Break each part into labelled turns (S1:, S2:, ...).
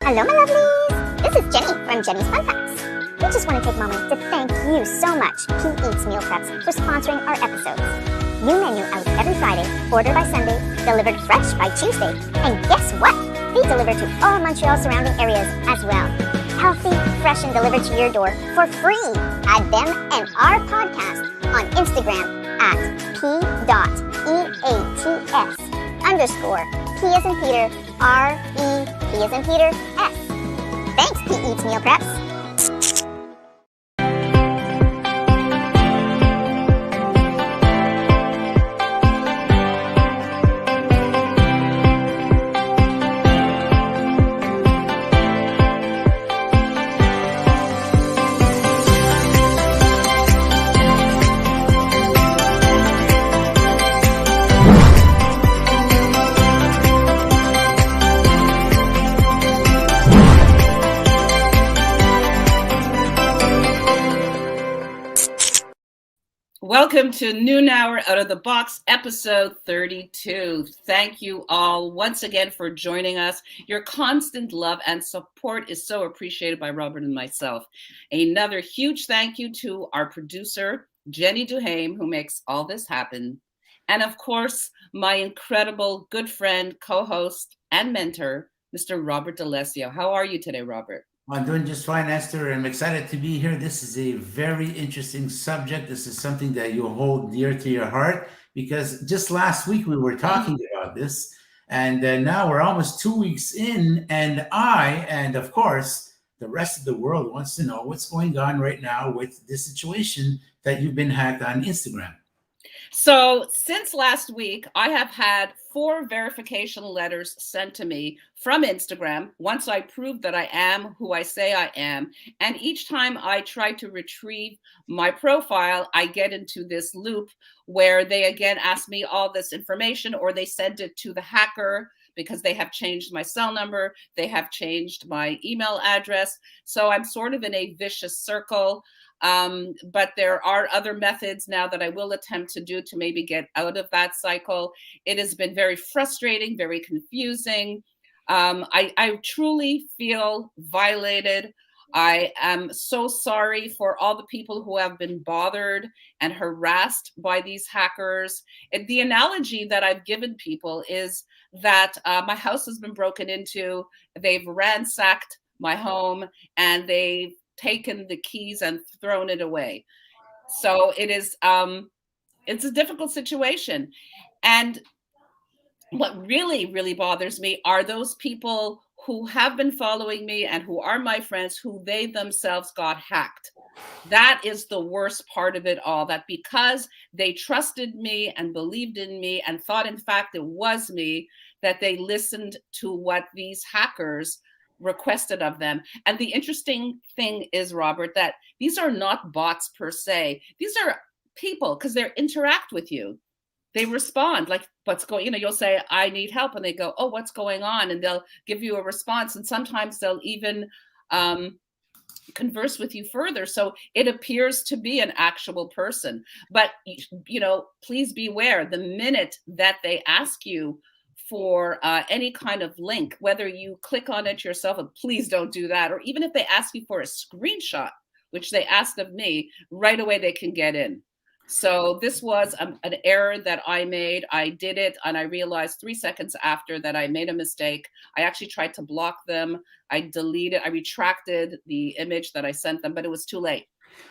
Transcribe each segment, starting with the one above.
S1: Hello, my lovelies! This is Jenny from Jenny's Fun Facts. We just want to take a moment to thank you so much, Pete Eats Meal Preps, for sponsoring our episodes. New menu out every Friday, ordered by Sunday, delivered fresh by Tuesday, and guess what? They deliver to all Montreal surrounding areas as well. Healthy, fresh, and delivered to your door for free. Add them and our podcast on Instagram at p.eats_P as in Peter, R-E-P as in Peter, S. Thanks, Pete Eats Meal Preps.
S2: Welcome to Noon Hour Out of the Box, episode 32. Thank you all once again for joining us. Your constant love and support is so appreciated by Robert and myself. Another huge thank you to our producer, Jenny DuHaime, who makes all this happen. And of course, my incredible good friend, co-host, and mentor, Mr. Robert D'Alessio. How are you today, Robert?
S3: I'm doing just fine, Esther. I'm excited to be here. This is a very interesting subject. This is something that you hold dear to your heart because just last week we were talking about this, and now we're almost 2 weeks in, and of course, the rest of the world wants to know what's going on right now with this situation that you've been hacked on Instagram.
S2: So since last week, I have had 4 verification letters sent to me from Instagram once I prove that I am who I say I am. And each time I try to retrieve my profile, I get into this loop where they again ask me all this information, or they send it to the hacker because they have changed my cell number. They have changed my email address. So I'm sort of in a vicious circle. But there are other methods now that I will attempt to do to maybe get out of that cycle. It has been very frustrating, very confusing. I truly feel violated. I am so sorry for all the people who have been bothered and harassed by these hackers. And the analogy that I've given people is that my house has been broken into, they've ransacked my home, and they've taken the keys and thrown it away. So it is, it's a difficult situation. And what really, really bothers me are those people who have been following me and who are my friends, who they themselves got hacked. That is the worst part of it all, that because they trusted me and believed in me and thought, in fact, it was me, that they listened to what these hackers requested of them. And the interesting thing is, Robert, that these are not bots per se. These are people, because they interact with you. They respond like, what's going, you'll say, I need help. And they go, oh, what's going on? And they'll give you a response. And sometimes they'll even converse with you further. So it appears to be an actual person. But, please beware, the minute that they ask you for any kind of link, whether you click on it yourself, and please don't do that, or even if they ask you for a screenshot, which they asked of me, right away they can get in. So this was an error that I made. I did it, and I realized 3 seconds after that I made a mistake. I actually tried to block them. I retracted the image that I sent them, but it was too late.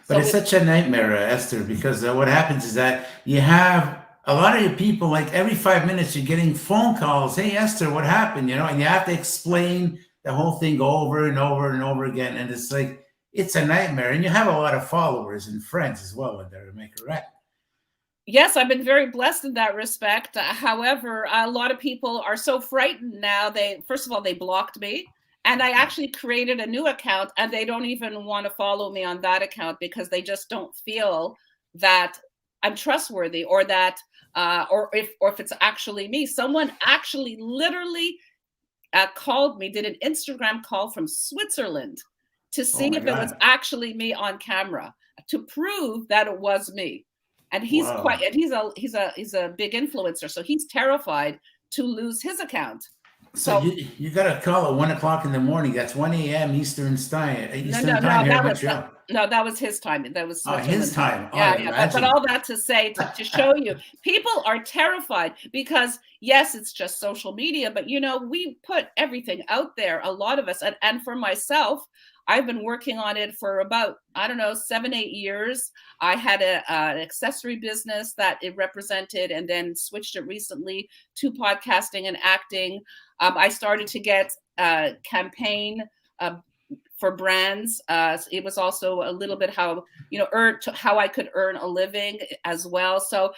S3: But it's such a nightmare, Esther, because what happens is that you have a lot of your people, like every 5 minutes, you're getting phone calls. Hey, Esther, what happened? And you have to explain the whole thing over and over and over again. And it's like, it's a nightmare. And you have a lot of followers and friends as well, am I correct?
S2: Yes, I've been very blessed in that respect. However, a lot of people are so frightened now. First of all, they blocked me. And I actually created a new account, and they don't even want to follow me on that account because they just don't feel that I'm trustworthy, or that, or if it's actually me. Someone actually literally called me, did an Instagram call from Switzerland to see if it was actually me on camera, to prove that it was me. And he's he's a big influencer, so he's terrified to lose his account.
S3: So you got to call at 1 o'clock in the morning. That's 1 a.m. Eastern time here in Montreal.
S2: That was his time. That was
S3: his time.
S2: Yeah. But all that to say, to show you, people are terrified because, yes, it's just social media, but, we put everything out there, a lot of us. And for myself, I've been working on it for about, 7, 8 years. I had an accessory business that it represented and then switched it recently to podcasting and acting. I started to get campaign for brands. It was also a little bit how I could earn a living as well. So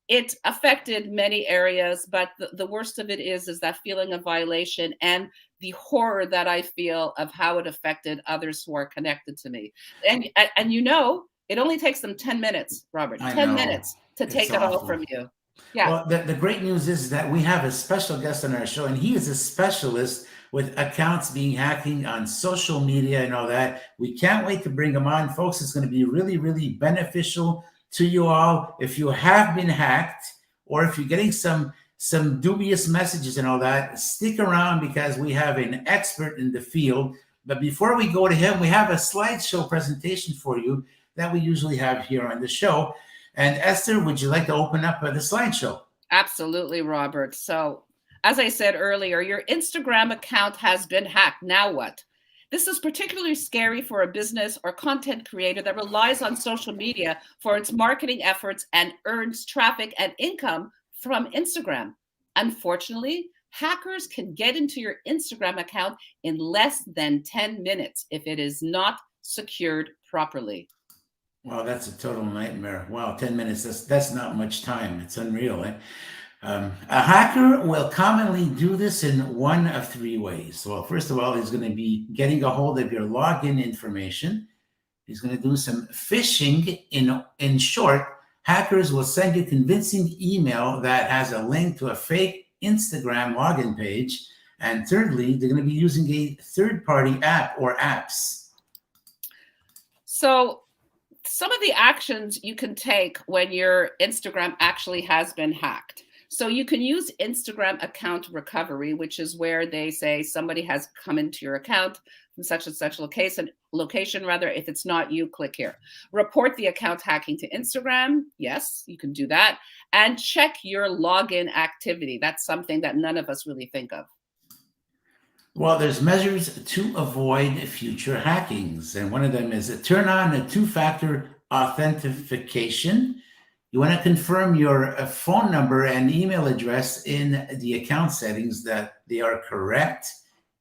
S2: it affected many areas, but the worst of it is that feeling of violation and the horror that I feel of how it affected others who are connected to me. And it only takes them 10 minutes, Robert, 10 minutes to take it all from you. Yeah.
S3: Well, the great news is that we have a special guest on our show, and he is a specialist with accounts being hacking on social media and all that. We can't wait to bring him on, folks. It's going to be really, really beneficial to you all. If you have been hacked, or if you're getting some dubious messages and all that, stick around because we have an expert in the field. But before we go to him, we have a slideshow presentation for you that we usually have here on the show. And Esther, would you like to open up the slideshow?
S2: Absolutely, Robert. So, as I said earlier, your Instagram account has been hacked. Now what? This is particularly scary for a business or content creator that relies on social media for its marketing efforts and earns traffic and income from Instagram. Unfortunately, hackers can get into your Instagram account in less than 10 minutes if it is not secured properly.
S3: Wow, that's a total nightmare. Wow, 10 minutes, that's not much time. It's unreal. A hacker will commonly do this in one of three ways. Well, first of all, he's going to be getting a hold of your login information. He's going to do some phishing. In short, hackers will send you convincing email that has a link to a fake Instagram login page. And thirdly, they're going to be using a third-party app or apps.
S2: So some of the actions you can take when your Instagram actually has been hacked. So you can use Instagram account recovery, which is where they say somebody has come into your account from such and such location. If it's not you, click here. Report the account hacking to Instagram. Yes, you can do that. And check your login activity. That's something that none of us really think of.
S3: Well, there's measures to avoid future hackings. And one of them is to turn on a two-factor authentication. You want to confirm your phone number and email address in the account settings that they are correct.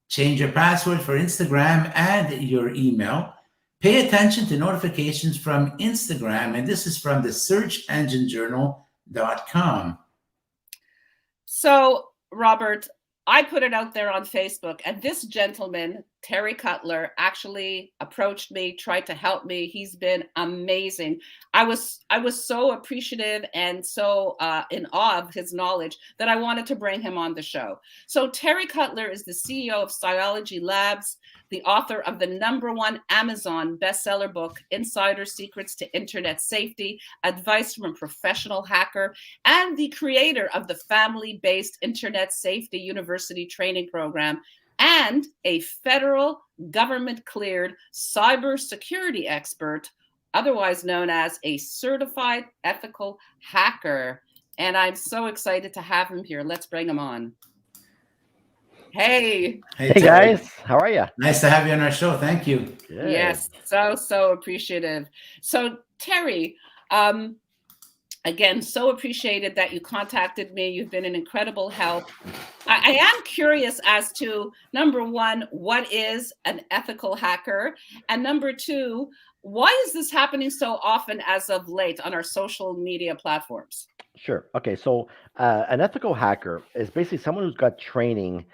S3: Change your password for Instagram and your email. Pay attention to notifications from Instagram. And this is from the searchenginejournal.com.
S2: So, Robert, I put it out there on Facebook, and this gentleman, Terry Cutler, actually approached me, tried to help me. He's been amazing. I was so appreciative and so in awe of his knowledge that I wanted to bring him on the show. So Terry Cutler is the CEO of Psyology Labs, the author of the #1 Amazon bestseller book, Insider Secrets to Internet Safety, Advice from a Professional Hacker, and the creator of the family-based Internet Safety University training program, and a federal government-cleared cybersecurity expert, otherwise known as a certified ethical hacker. And I'm so excited to have him here. Let's bring him on. Hey
S4: guys, how are you?
S3: Nice to have you on our show. Thank you.
S4: Good.
S2: Yes, so appreciative. So Terry, again, so appreciated that you contacted me. You've been an incredible help. I am curious as to, #1, what is an ethical hacker? And #2, why is this happening so often as of late on our social media platforms?
S4: Sure. Okay. So an ethical hacker is basically someone who's got training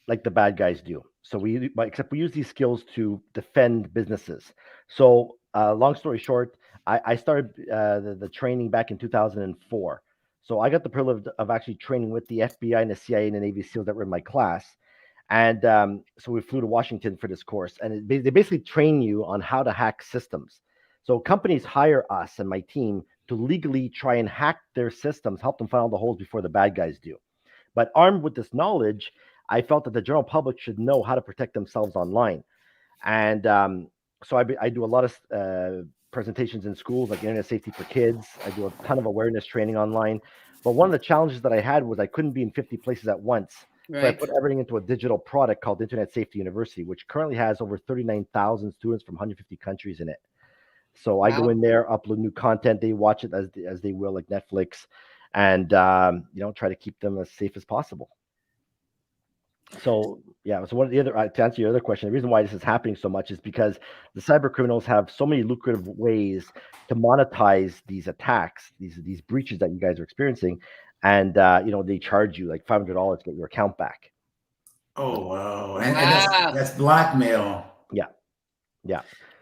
S4: like the bad guys do. So except we use these skills to defend businesses. So long story short, I started the training back in 2004. So I got the privilege of actually training with the FBI and the CIA and the Navy SEALs that were in my class. And so we flew to Washington for this course. And they basically train you on how to hack systems. So companies hire us and my team to legally try and hack their systems, help them find all the holes before the bad guys do. But armed with this knowledge, I felt that the general public should know how to protect themselves online. And so I do a lot of presentations in schools, like internet safety for kids. I do a ton of awareness training online. But one of the challenges that I had was I couldn't be in 50 places at once.
S2: Right.
S4: So I put everything into a digital product called Internet Safety University, which currently has over 39,000 students from 150 countries in it. So I go in there, upload new content. They watch it as they will, like Netflix, and try to keep them as safe as possible. So so one of the other to answer your other question, the reason why this is happening so much is because the cyber criminals have so many lucrative ways to monetize these attacks, these breaches that you guys are experiencing, and they charge you like $500 to get your account back.
S3: Oh wow! And that's blackmail.
S4: Yeah.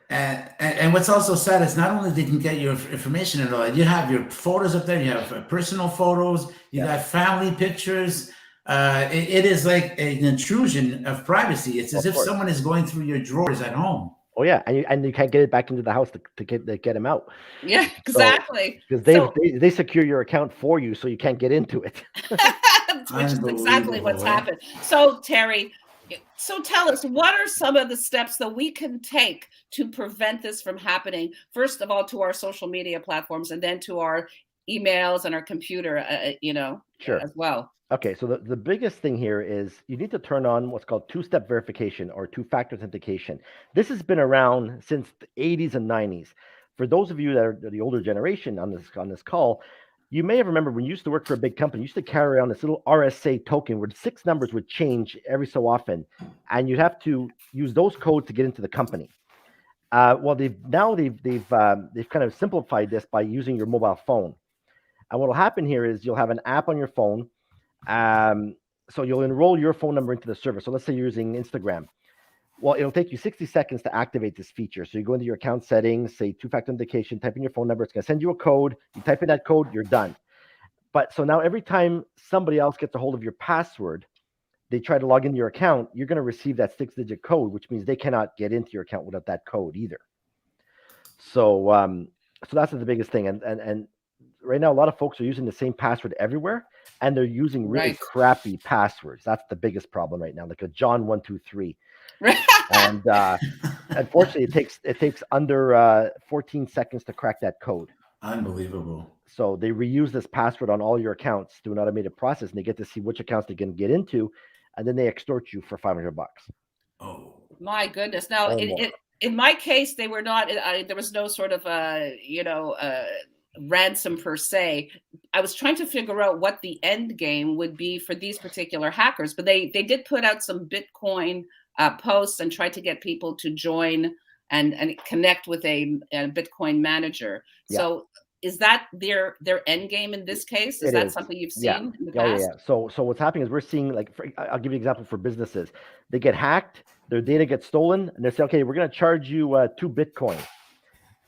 S3: And what's also sad is not only they can get your information and all that, you have your photos up there, you have personal photos, you got family pictures. It is like an intrusion of privacy. It's as if someone is going through your drawers at home.
S4: Oh yeah, and you can't get it back into the house to get him out.
S2: Yeah, exactly.
S4: Because they secure your account for you, so you can't get into it.
S2: Which is exactly what's happened. So Terry, tell us, what are some of the steps that we can take to prevent this from happening? First of all, to our social media platforms, and then to our emails and our computer, as well.
S4: Okay, so the biggest thing here is you need to turn on what's called two-step verification or two-factor authentication. This has been around since the 80s and 90s. For those of you that are the older generation on this call, you may have remembered when you used to work for a big company, you used to carry around this little RSA token where 6 numbers would change every so often, and you'd have to use those codes to get into the company. Well, they've kind of simplified this by using your mobile phone. And what will happen here is you'll have an app on your phone. So you'll enroll your phone number into the server. So let's say you're using Instagram. Well, it'll take you 60 seconds to activate this feature. So you go into your account settings, say two-factor authentication, type in your phone number. It's going to send you a code. You type in that code, you're done. But so now every time somebody else gets a hold of your password, they try to log into your account, you're going to receive that 6-digit code, which means they cannot get into your account without that code either. So that's the biggest thing. And right now, a lot of folks are using the same password everywhere, and they're using really crappy passwords. That's the biggest problem right now, like a John123. And unfortunately, it takes under 14 seconds to crack that code.
S3: Unbelievable.
S4: So they reuse this password on all your accounts through an automated process, and they get to see which accounts they can get into, and then they extort you for $500.
S2: Oh my goodness! Now, in my case, they were not. There was no sort of ransom per se. I was trying to figure out what the end game would be for these particular hackers, but they did put out some Bitcoin posts and tried to get people to join and connect with a Bitcoin manager. Yeah. So is that their end game in this case? Is that something you've seen in the past?
S4: Yeah. So what's happening is we're seeing, I'll give you an example for businesses. They get hacked, their data gets stolen, and they say, okay, we're going to charge you 2 Bitcoin.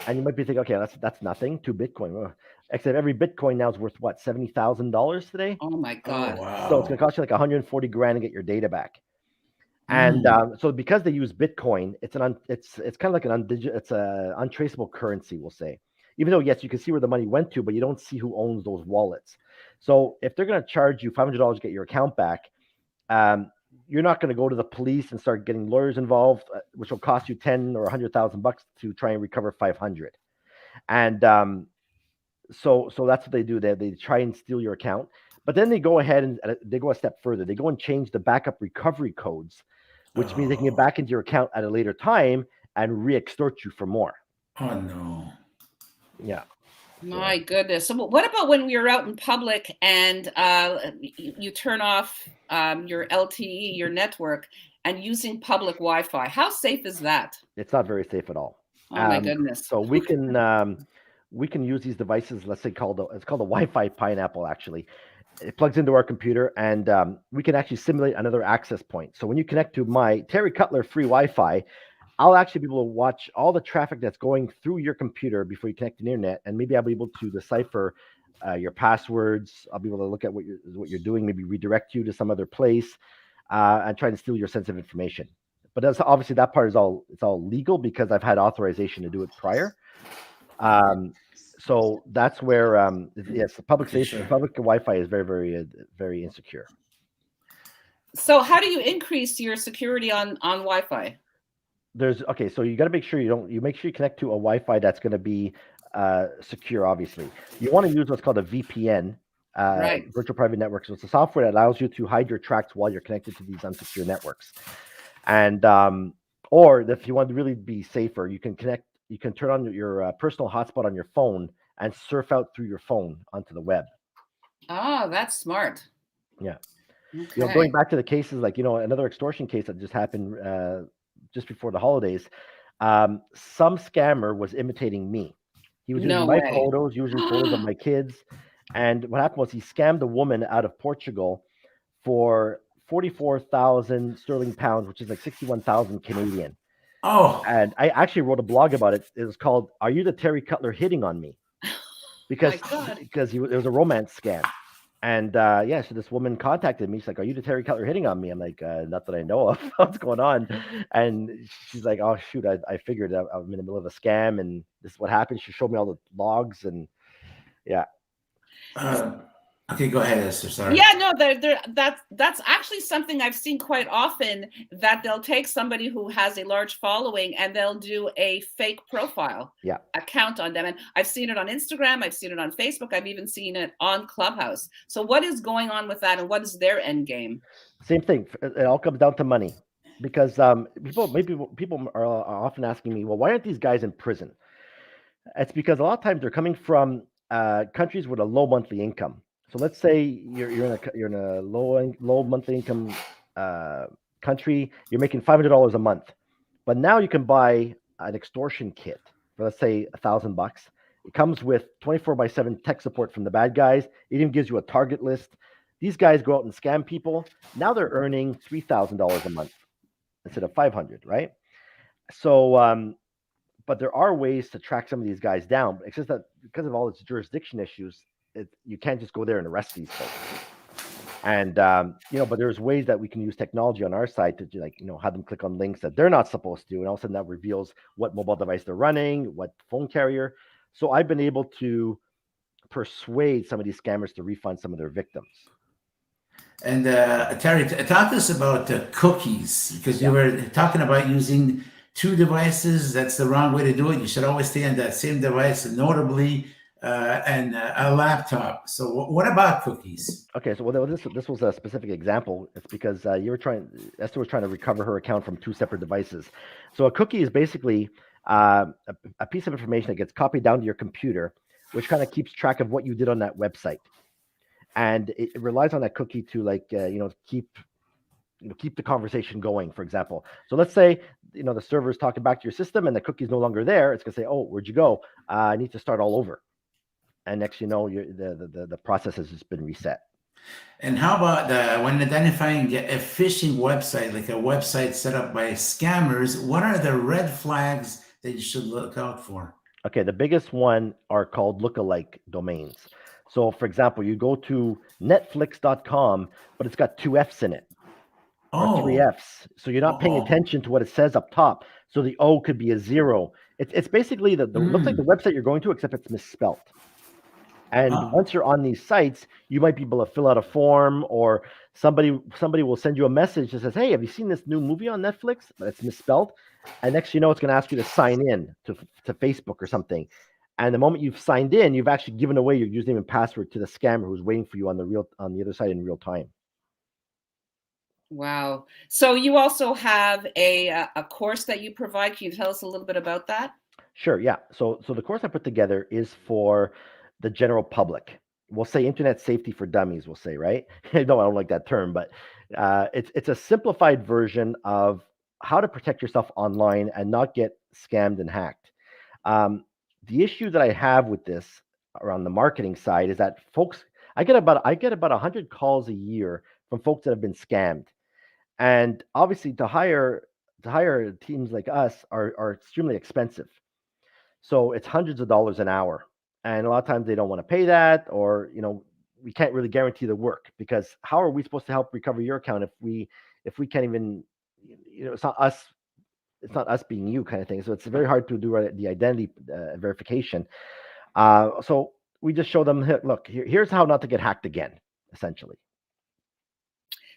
S4: And you might be thinking, okay, that's nothing, 2 Bitcoin. Except every Bitcoin now is worth what, $70,000 today?
S2: Oh my God!
S3: Oh, wow.
S4: So it's going to cost you like $140,000 to get your data back. And so because they use Bitcoin, it's kind of like it's a untraceable currency, we'll say. Even though, yes, you can see where the money went to, but you don't see who owns those wallets. So if they're going to charge you $500 to get your account back, you're not going to go to the police and start getting lawyers involved, which will cost you $10,000 or $100,000 to try and recover $500. And so that's what they do. They try and steal your account, but then they go ahead and they go a step further. They go and change the backup recovery codes, which means they can get back into your account at a later time and re-extort you for more.
S3: Oh no!
S4: Yeah.
S2: My goodness. So what about when you're out in public and you turn off your LTE, your network, and using public Wi-Fi? How safe is that?
S4: It's not very safe at all.
S2: Oh my goodness.
S4: So we can use these devices, let's say it's called a Wi-Fi pineapple, actually. It plugs into our computer, and we can actually simulate another access point. So when you connect to my Terry Cutler free Wi-Fi, I'll actually be able to watch all the traffic that's going through your computer before you connect to the internet, and maybe I'll be able to decipher your passwords. I'll be able to look at what you're doing, maybe redirect you to some other place, and try to steal your sensitive information. But that's obviously that part is all legal because I've had authorization to do it prior. So that's where yes, the public station, public Wi-Fi is very, very, very insecure.
S2: So how do you increase your security on Wi-Fi?
S4: So you got to make sure you make sure you connect to a Wi-Fi that's going to be secure. Obviously, you want to use what's called a VPN,
S2: Right.
S4: virtual private network. So it's a software that allows you to hide your tracks while you're connected to these unsecure networks. And or if you want to really be safer, you can turn on your personal hotspot on your phone and surf out through your phone onto the web.
S2: Oh, that's smart.
S4: Yeah.
S2: Okay.
S4: Going back to the cases, like another extortion case that just happened just before the holidays. Some scammer was imitating me. He was using my photos, using photos of my kids, and what happened was he scammed a woman out of Portugal for 44,000 sterling pounds, which is like 61,000 Canadian.
S3: Oh.
S4: And I actually wrote a blog about it. It was called "Are You the Terry Cutler Hitting on Me?" Because it was a romance scam. And so this woman contacted me. She's like, "Are you the Terry Cutler hitting on me?" I'm like, "Not that I know of. What's going on?" And she's like, "Oh shoot, I figured I'm in the middle of a scam, and this is what happened." She showed me all the logs, and yeah.
S3: Okay, go ahead, Esther. Sorry.
S2: Yeah, no, that's actually something I've seen quite often, that they'll take somebody who has a large following and they'll do a fake profile account on them. And I've seen it on Instagram, I've seen it on Facebook, I've even seen it on Clubhouse. So what is going on with that, and what is their end game?
S4: Same thing. It all comes down to money, because people are often asking me, well, why aren't these guys in prison? It's because a lot of times they're coming from countries with a low monthly income. So let's say you're in a low monthly income country. You're making $500 a month, but now you can buy an extortion kit for, let's say, $1,000. It comes with 24/7 tech support from the bad guys. It even gives you a target list. These guys go out and scam people. Now they're earning $3,000 a month instead of $500, right? So, but there are ways to track some of these guys down. It's just that because of all its jurisdiction issues, you can't just go there and arrest these folks. And but there's ways that we can use technology on our side to have them click on links that they're not supposed to, and all of a sudden that reveals what mobile device they're running, what phone carrier. So I've been able to persuade some of these scammers to refund some of their victims.
S3: And Terry, talk to us about cookies, because you were talking about using two devices. That's the wrong way to do it. You should always stay on that same device, and notably and a laptop. So what about cookies?
S4: Okay, so this was a specific example. It's because Esther was trying to recover her account from two separate devices. So a cookie is basically a piece of information that gets copied down to your computer, which kind of keeps track of what you did on that website, and it relies on that cookie to keep the conversation going, for example. So let's say the server is talking back to your system and the cookie is no longer there. It's gonna say, "Oh, where'd you go? I need to start all over." And next the process has just been reset.
S3: And how about when identifying a phishing website, like a website set up by scammers? What are the red flags that you should look out for?
S4: Okay, the biggest one are called lookalike domains. So, for example, you go to Netflix.com, but it's got 2 F's in it. Or 3 F's. So you're not paying attention to what it says up top. So the O could be a 0. It's basically looks like the website you're going to, except it's misspelt. And once you're on these sites, you might be able to fill out a form, or somebody will send you a message that says, "Hey, have you seen this new movie on Netflix?" But it's misspelled. And next it's going to ask you to sign in to Facebook or something. And the moment you've signed in, you've actually given away your username and password to the scammer who's waiting for you on the other side in real time.
S2: Wow. So you also have a course that you provide. Can you tell us a little bit about that?
S4: Sure. Yeah. So the course I put together is for the general public. We'll say internet safety for dummies. We'll say, right? No, I don't like that term, but it's a simplified version of how to protect yourself online and not get scammed and hacked. The issue that I have with this around the marketing side is that I get about 100 calls a year from folks that have been scammed, and obviously to hire teams like us are extremely expensive. So it's hundreds of dollars an hour, and a lot of times they don't want to pay that, or we can't really guarantee the work, because how are we supposed to help recover your account if we can't even it's not us being you, kind of thing. So it's very hard to do the identity verification. So we just show them, look, here's how not to get hacked again, essentially.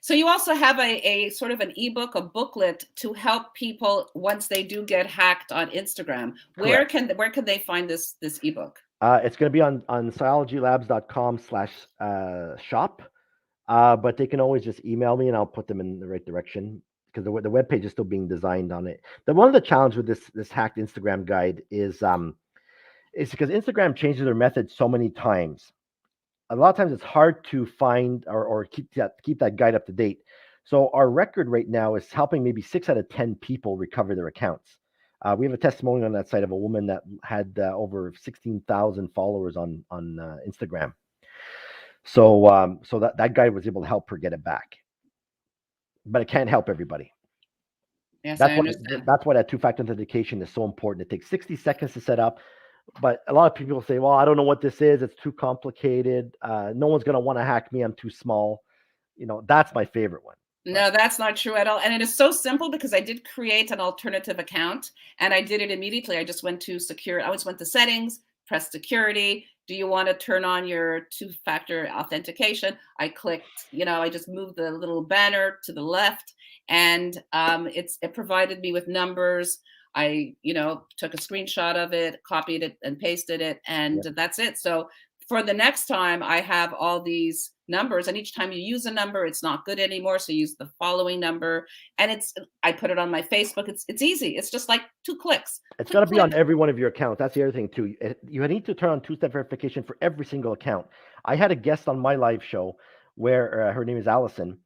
S2: So you also have a sort of an ebook, a booklet to help people once they do get hacked on Instagram. Where can they find this ebook?
S4: It's going to be on psychologylabs.com/shop. But they can always just email me and I'll put them in the right direction because the webpage is still being designed on it. One of the challenge with this hacked Instagram guide is because Instagram changes their method so many times. A lot of times it's hard to find or keep that guide up to date. So our record right now is helping maybe 6 out of 10 people recover their accounts. We have a testimonial on that site of a woman that had over 16,000 followers on Instagram. So that guy was able to help her get it back, but it can't help everybody.
S2: Yes,
S4: That's
S2: I understand.
S4: That's why that two-factor authentication is so important. It takes 60 seconds to set up, but a lot of people say, "Well, I don't know what this is. It's too complicated. No one's going to want to hack me. I'm too small." That's my favorite one.
S2: No, that's not true at all. And it is so simple because I did create an alternative account and I did it immediately. I just went to secure. I just went to settings, press security. Do you want to turn on your two-factor authentication? I clicked, I just moved the little banner to the left and it provided me with numbers. I, took a screenshot of it, copied it and pasted it, and that's it. So for the next time, I have all these numbers, and each time you use a number, it's not good anymore. So use the following number, and I put it on my Facebook. It's easy. It's just like 2 clicks.
S4: It's got to be on every one of your accounts. That's the other thing too. You need to turn on two-step verification for every single account. I had a guest on my live show where her name is Allison.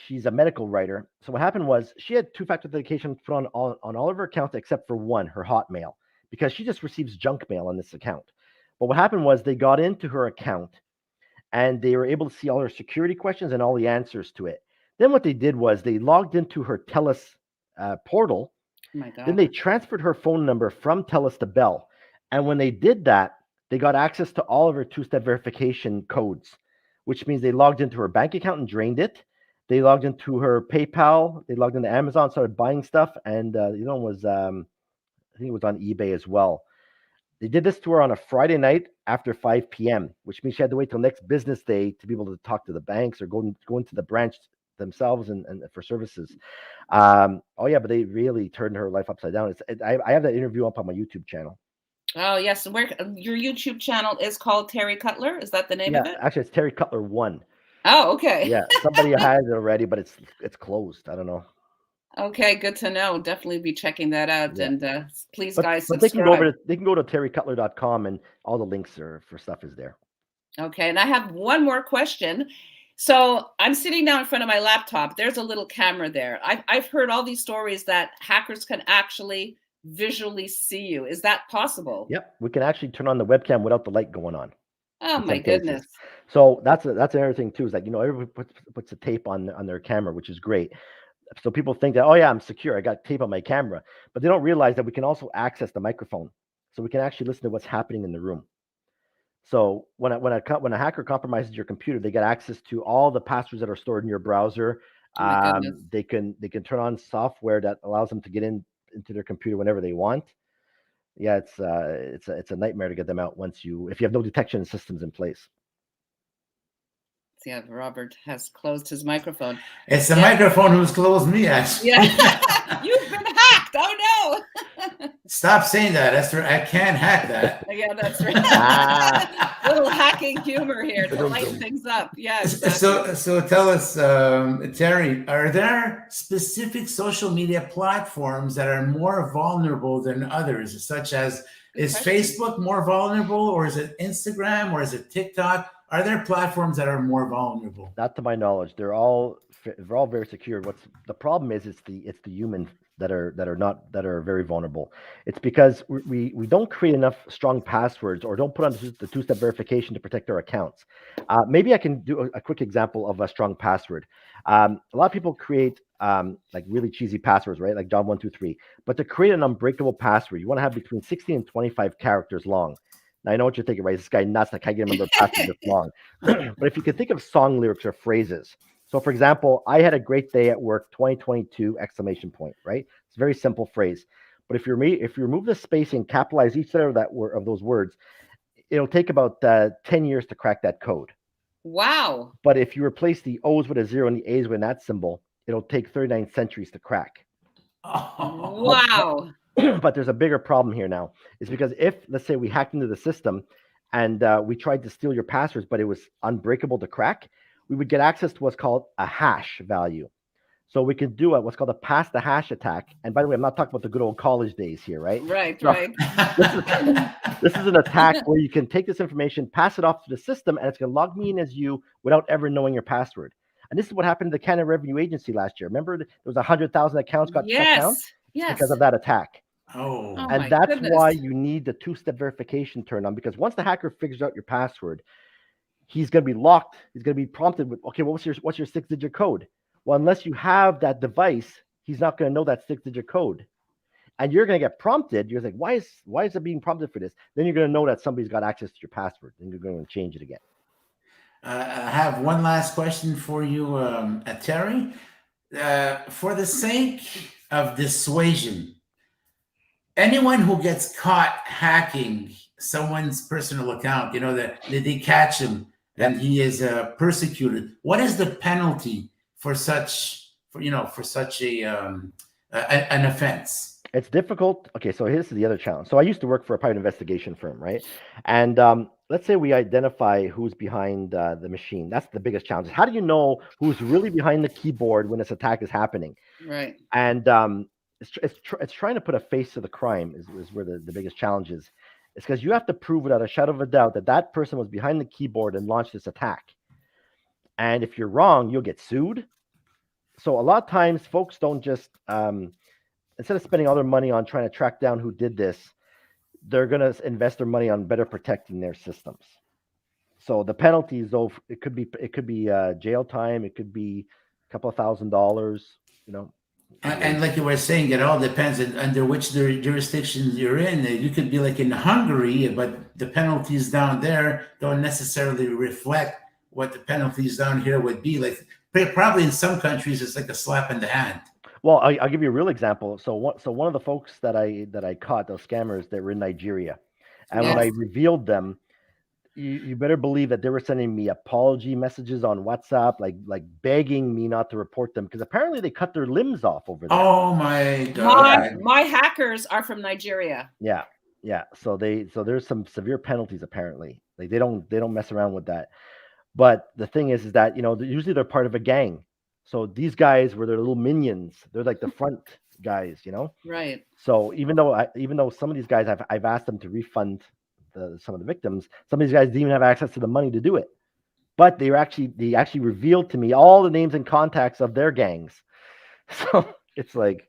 S4: She's a medical writer. So what happened was she had two-factor authentication put on all of her accounts except for one, her Hotmail, because she just receives junk mail on this account. But what happened was they got into her account and they were able to see all her security questions and all the answers to it. Then what they did was they logged into her TELUS portal.
S2: Oh my God.
S4: Then they transferred her phone number from TELUS to Bell. And when they did that, they got access to all of her two-step verification codes, which means they logged into her bank account and drained it. They logged into her PayPal. They logged into Amazon, started buying stuff. And I think it was on eBay as well. They did this to her on a Friday night after 5 p.m., which means she had to wait till next business day to be able to talk to the banks or go into the branch themselves and for services. But they really turned her life upside down. I have that interview up on my YouTube channel.
S2: Oh, yes. Where your YouTube channel is called Terry Cutler? Is that the name of it?
S4: Actually, it's Terry Cutler 1.
S2: Oh, okay.
S4: Yeah, somebody has it already, but it's closed. I don't know.
S2: Okay, good to know. Definitely be checking that out. Yeah. And please, guys,
S4: but
S2: subscribe.
S4: they can go to terrycutler.com and all the links for stuff is there.
S2: Okay, and I have one more question. So I'm sitting now in front of my laptop. There's a little camera there. I've heard all these stories that hackers can actually visually see you. Is that possible?
S4: Yep, we can actually turn on the webcam without the light going on.
S2: Oh my goodness!
S4: So that's another thing too. Is like everybody puts a tape on their camera, which is great. So people think that, oh yeah, I'm secure. I got tape on my camera, but they don't realize that we can also access the microphone, so we can actually listen to what's happening in the room. So when a hacker compromises your computer, they get access to all the passwords that are stored in your browser. They can turn on software that allows them to get into their computer whenever they want. Yeah, it's a nightmare to get them out if you have no detection systems in place.
S2: Yeah, Robert has closed his microphone.
S3: It's the microphone who's closed me, actually.
S2: Yeah, you've been hacked. Oh no!
S3: Stop saying that, Esther. I can't hack that.
S2: Yeah, that's right. Little hacking humor here to lighten things up. Yeah. Exactly.
S3: So tell us, Terry, are there specific social media platforms that are more vulnerable than others, such as is Facebook more vulnerable, or is it Instagram, or is it TikTok? Are there platforms that are more vulnerable?
S4: Not to my knowledge. They're all very secure. What's the problem is it's the humans that are very vulnerable. It's because we don't create enough strong passwords or don't put on the two-step verification to protect our accounts. Maybe I can do a quick example of a strong password. A lot of people create like really cheesy passwords, right? Like John123. But to create an unbreakable password, you want to have between 16 and 25 characters long. Now, I know what you're thinking, right? This guy nuts. I can't get remember password this long. But if you can think of song lyrics or phrases. So, for example, I had a great day at work, 2022, ! Right? It's a very simple phrase. But if you remove the space and capitalize each letter of those words, it'll take about 10 years to crack that code.
S2: Wow.
S4: But if you replace the O's with a 0 and the A's with that symbol, it'll take 39 centuries to crack.
S2: Wow.
S4: But there's a bigger problem here now. Is because if, let's say, we hacked into the system and we tried to steal your passwords, but it was unbreakable to crack, we would get access to what's called a hash value. So we could do what's called a pass the hash attack. And by the way, I'm not talking about the good old college days here, right?
S2: Right,
S4: So
S2: right.
S4: this is an attack where you can take this information, pass it off to the system, and it's going to log me in as you without ever knowing your password. And this is what happened to the Canada Revenue Agency last year. Remember, there was 100,000 accounts got shut down because of that attack.
S3: Oh,
S4: And that's why you need the two-step verification turned on, because once the hacker figures out your password, he's going to be locked. He's going to be prompted with, okay, what's your 6-digit code? Well, unless you have that device, he's not going to know that 6-digit code. And you're going to get prompted. You're like, why is it being prompted for this? Then you're going to know that somebody's got access to your password, and you're going to change it again.
S3: I have one last question for you, Terry. For the sake of dissuasion, anyone who gets caught hacking someone's personal account, that they catch him and he is persecuted, what is the penalty for such an offense?
S4: It's difficult. Okay, so here's the other challenge. So I used to work for a private investigation firm, right? And let's say we identify who's behind the machine. That's the biggest challenge. How do you know who's really behind the keyboard when this attack is happening?
S2: Right.
S4: And it's trying to put a face to the crime is where the biggest challenge is. It's because you have to prove without a shadow of a doubt that person was behind the keyboard and launched this attack. And if you're wrong, you'll get sued. So a lot of times folks don't just, instead of spending all their money on trying to track down who did this, they're going to invest their money on better protecting their systems. So the penalties, though, it could be jail time. It could be a couple of $1,000,
S3: And like you were saying, it all depends on under which jurisdictions you're in. You could be like in Hungary, but the penalties down there don't necessarily reflect what the penalties down here would be. Like probably in some countries, it's like a slap in the hand.
S4: Well, I'll give you a real example. So one of the folks that I caught, those scammers, they were in Nigeria, and when I revealed them, you better believe that they were sending me apology messages on WhatsApp, like begging me not to report them, because apparently they cut their limbs off over there.
S3: Oh my God!
S2: My hackers are from Nigeria.
S4: Yeah. So there's some severe penalties apparently. Like they don't mess around with that. But the thing is that usually they're part of a gang. So these guys were their little minions. They're like the front guys,
S2: Right.
S4: So even though some of these guys I've asked them to refund some of the victims, some of these guys didn't even have access to the money to do it. But they actually revealed to me all the names and contacts of their gangs. So it's like,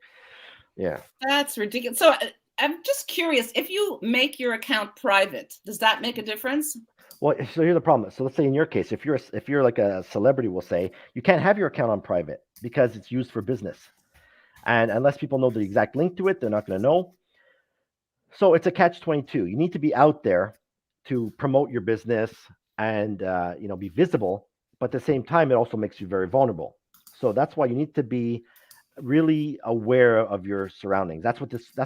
S4: yeah. That's
S2: ridiculous. So I'm just curious, if you make your account private, does that make a difference?
S4: Well, so here's the problem. So let's say in your case, if you're like a celebrity, we'll say, you can't have your account on private because it's used for business. And unless people know the exact link to it, they're not going to know. So it's a catch-22. You need to be out there to promote your business and be visible, but at the same time, it also makes you very vulnerable. So that's why you need to be really aware of your surroundings. That's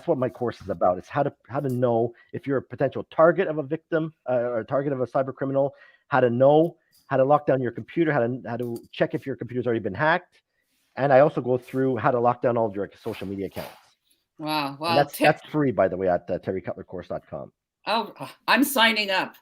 S4: what my course is about. It's how to know if you're a potential target of a victim or a target of a cyber criminal, how to know how to lock down your computer, how to check if your computer's already been hacked. And I also go through how to lock down all of your social media accounts.
S2: Wow.
S4: And that's free, by the way, at terrycutlercourse.com.
S2: Oh, I'm signing up.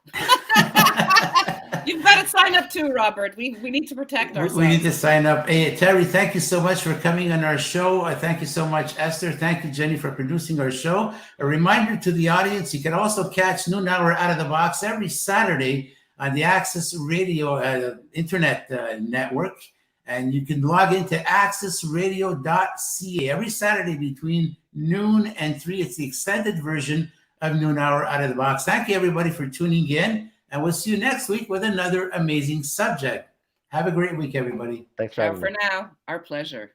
S2: You've got to sign up too, Robert. We need to protect ourselves.
S3: We need to sign up. Hey, Terry, thank you so much for coming on our show. Thank you so much, Esther. Thank you, Jenny, for producing our show. A reminder to the audience, you can also catch Noon Hour Out of the Box every Saturday on the Access Radio internet network. And you can log into accessradio.ca every Saturday between noon and 3. It's the extended version of Noon Hour Out of the Box. Thank you, everybody, for tuning in. And we'll see you next week with another amazing subject. Have a great week, everybody.
S4: Thanks for having me.
S2: For now, our pleasure.